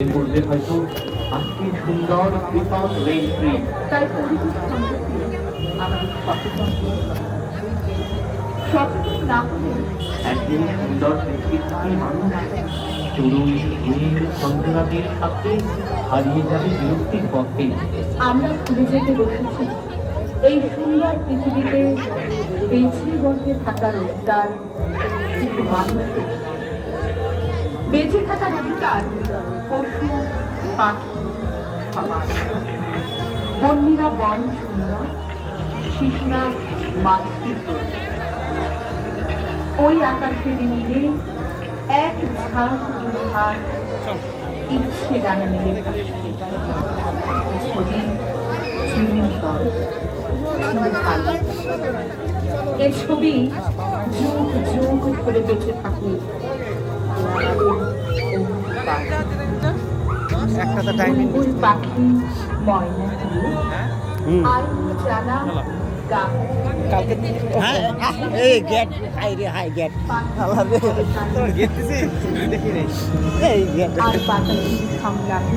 পূর্বে হয়তো আজকে সুন্দর কৃপণ রেল ট্রেন তাই পরিবেশ সম্পর্কে আমাদের সচেতন না হলে একদিন সুন্দর পৃথিবীর মানুষ চড়ুই নীল চন্দ্রনাথের সাথে হারিয়ে যাবে বিরক্তির পথে। আমরা ভুলে যেতে বসেছি এই সুন্দর পৃথিবীতে বেঁচে বসে থাকার অধিকার কিন্তু মানুষের বেঁচে থাকার অধিকার পশু পাখি সমাজ। বন্যীরা বন সুন্দর, শিশুরা মানুষের ওই আকাশের নীলে এক ঝাঁক ঝাঁক ইচ্ছে ডানা মিলে ছবি চিরন্তন এ ছবি যুগ যুগ ধরে বেঁচে থাকে। একটা টাইমিং পাখি ময়না আর জানা গান কালকে এই গেট হাই রে হাই গেট আল্লাহ রে তোর গেট দিছি দেখি রে এই গেট আর পাতা সামলাতে